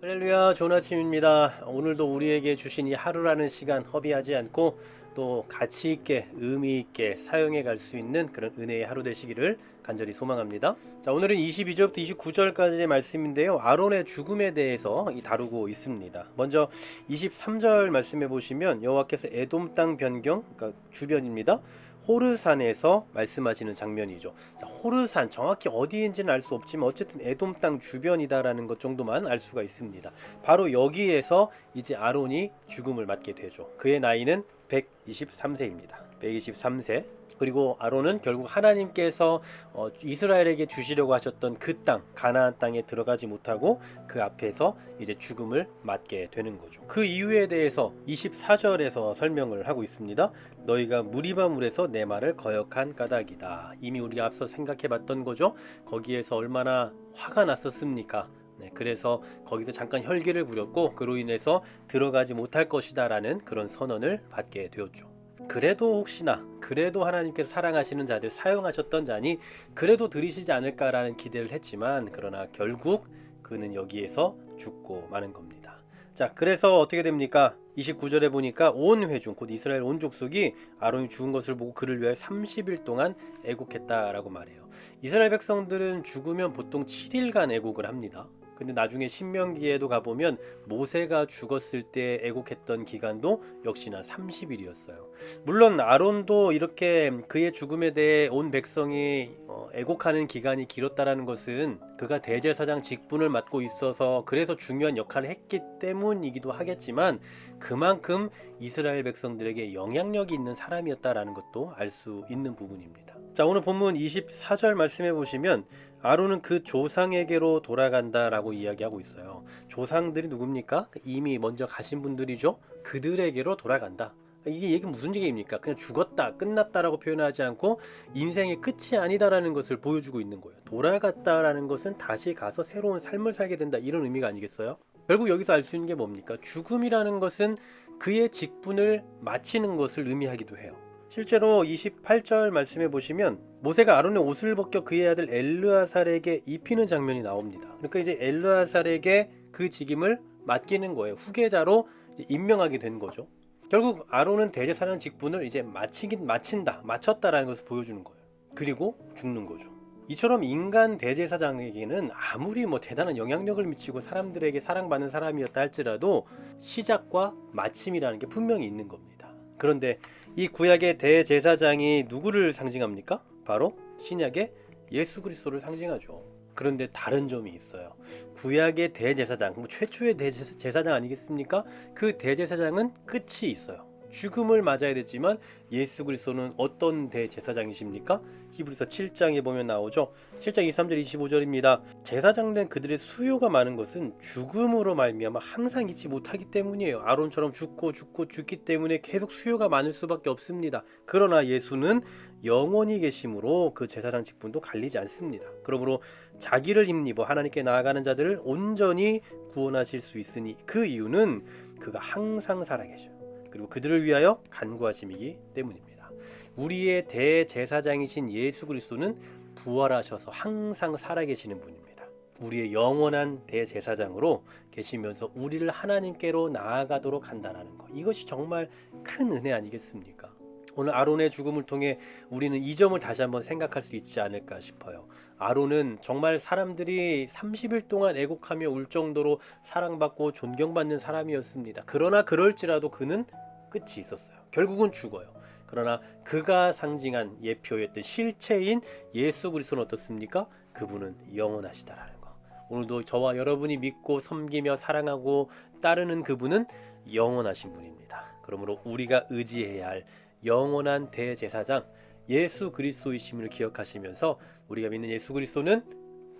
할렐루야, 좋은 아침입니다. 오늘도 우리에게 주신 이 하루라는 시간 허비하지 않고 또 가치 있게 의미 있게 사용해 갈 수 있는 그런 은혜의 하루 되시기를 간절히 소망합니다. 자, 오늘은 22절부터 29절까지의 말씀인데요. 아론의 죽음에 대해서 다루고 있습니다. 먼저 23절 말씀해 보시면 여호와께서 에돔 땅 변경, 그러니까 주변입니다. 호르산에서 말씀하시는 장면이죠. 자, 호르산 정확히 어디인지는 알 수 없지만 어쨌든 에돔 땅 주변이다라는 것 정도만 알 수가 있습니다. 바로 여기에서 이제 아론이 죽음을 맞게 되죠. 그의 나이는 123세입니다. 123세. 그리고 아론은 결국 하나님께서 이스라엘에게 주시려고 하셨던 그 땅, 가나안 땅에 들어가지 못하고 그 앞에서 이제 죽음을 맞게 되는 거죠. 그 이유에 대해서 24절에서 설명을 하고 있습니다. 너희가 무리바물에서 내 말을 거역한 까닭이다. 이미 우리가 앞서 생각해봤던 거죠. 거기에서 얼마나 화가 났었습니까? 네, 그래서 거기서 잠깐 혈기를 부렸고 그로 인해서 들어가지 못할 것이다 라는 그런 선언을 받게 되었죠. 그래도 하나님께서 사랑하시는 자들 사용하셨던 자니 그래도 들으시지 않을까라는 기대를 했지만 그러나 결국 그는 여기에서 죽고 마는 겁니다. 자, 그래서 어떻게 됩니까? 29절에 보니까 온 회중 곧 이스라엘 온 족속이 아론이 죽은 것을 보고 그를 위하여 30일 동안 애곡했다라고 말해요. 이스라엘 백성들은 죽으면 보통 7일간 애곡을 합니다. 근데 나중에 신명기에도 가보면 모세가 죽었을 때 애곡했던 기간도 역시나 30일이었어요. 물론 아론도 이렇게 그의 죽음에 대해 온 백성이 애곡하는 기간이 길었다라는 것은 그가 대제사장 직분을 맡고 있어서 그래서 중요한 역할을 했기 때문이기도 하겠지만 그만큼 이스라엘 백성들에게 영향력이 있는 사람이었다라는 것도 알 수 있는 부분입니다. 자, 오늘 본문 24절 말씀해 보시면 아론은 그 조상에게로 돌아간다라고 이야기하고 있어요. 조상들이 누굽니까? 이미 먼저 가신 분들이죠. 그들에게로 돌아간다. 이게 얘기 무슨 얘기입니까? 그냥 죽었다, 끝났다라고 표현하지 않고 인생의 끝이 아니다라는 것을 보여주고 있는 거예요. 돌아갔다라는 것은 다시 가서 새로운 삶을 살게 된다, 이런 의미가 아니겠어요? 결국 여기서 알 수 있는 게 뭡니까? 죽음이라는 것은 그의 직분을 마치는 것을 의미하기도 해요. 실제로 28절 말씀해 보시면 모세가 아론의 옷을 벗겨 그의 아들 엘르아살에게 입히는 장면이 나옵니다. 그러니까 이제 엘르아살에게 그 직임을 맡기는 거예요. 후계자로 임명하게 된 거죠. 결국 아론은 대제사장 직분을 이제 마쳤다라는 것을 보여주는 거예요. 그리고 죽는 거죠. 이처럼 인간 대제사장에게는 아무리 대단한 영향력을 미치고 사람들에게 사랑받는 사람이었다 할지라도 시작과 마침이라는 게 분명히 있는 겁니다. 그런데 이 구약의 대제사장이 누구를 상징합니까? 바로 신약의 예수 그리스도를 상징하죠. 그런데 다른 점이 있어요. 구약의 대제사장, 최초의 대제사장 아니겠습니까? 그 대제사장은 끝이 있어요. 죽음을 맞아야 되지만 예수 그리스도는 어떤 대제사장이십니까? 히브리서 7장에 보면 나오죠. 7장 23절 25절입니다. 제사장된 그들의 수요가 많은 것은 죽음으로 말미암아 항상 잊지 못하기 때문이에요. 아론처럼 죽기 때문에 계속 수요가 많을 수밖에 없습니다. 그러나 예수는 영원히 계심으로 그 제사장 직분도 갈리지 않습니다. 그러므로 자기를 힘입어 하나님께 나아가는 자들을 온전히 구원하실 수 있으니 그 이유는 그가 항상 살아계셔요. 그리고 그들을 위하여 간구하심이기 때문입니다. 우리의 대제사장이신 예수 그리스도는 부활하셔서 항상 살아계시는 분입니다. 우리의 영원한 대제사장으로 계시면서 우리를 하나님께로 나아가도록 한다는 것, 이것이 정말 큰 은혜 아니겠습니까? 오늘 아론의 죽음을 통해 우리는 이 점을 다시 한번 생각할 수 있지 않을까 싶어요. 아론은 정말 사람들이 30일 동안 애곡하며 울 정도로 사랑받고 존경받는 사람이었습니다. 그러나 그럴지라도 그는 끝이 있었어요. 결국은 죽어요. 그러나 그가 상징한 예표였던 실체인 예수 그리스도는 어떻습니까? 그분은 영원하시다라는 거. 오늘도 저와 여러분이 믿고 섬기며 사랑하고 따르는 그분은 영원하신 분입니다. 그러므로 우리가 의지해야 할 영원한 대제사장 예수 그리스도이심을 기억하시면서 우리가 믿는 예수 그리스도는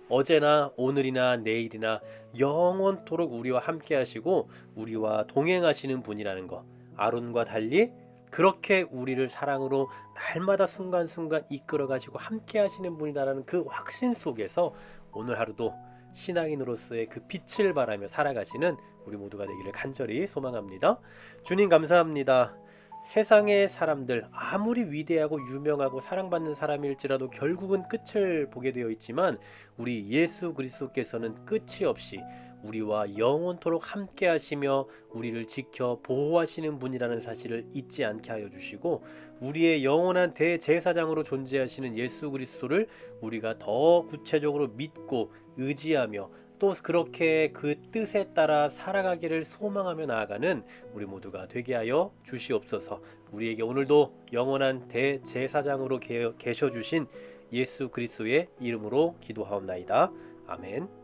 어제나 오늘이나 내일이나 영원토록 우리와 함께 하시고 우리와 동행하시는 분이라는 것, 아론과 달리 그렇게 우리를 사랑으로 날마다 순간순간 이끌어 가시고 함께 하시는 분이라는 그 확신 속에서 오늘 하루도 신앙인으로서의 그 빛을 바라며 살아가시는 우리 모두가 되기를 간절히 소망합니다. 주님 감사합니다. 세상의 사람들 아무리 위대하고 유명하고 사랑받는 사람일지라도 결국은 끝을 보게 되어 있지만 우리 예수 그리스도께서는 끝이 없이 우리와 영원토록 함께 하시며 우리를 지켜 보호하시는 분이라는 사실을 잊지 않게 하여 주시고, 우리의 영원한 대제사장으로 존재하시는 예수 그리스도를 우리가 더 구체적으로 믿고 의지하며 또 그렇게 그 뜻에 따라 살아가기를 소망하며 나아가는 우리 모두가 되게 하여 주시옵소서. 우리에게 오늘도 영원한 대제사장으로 계셔 주신 예수 그리스도의 이름으로 기도하옵나이다. 아멘.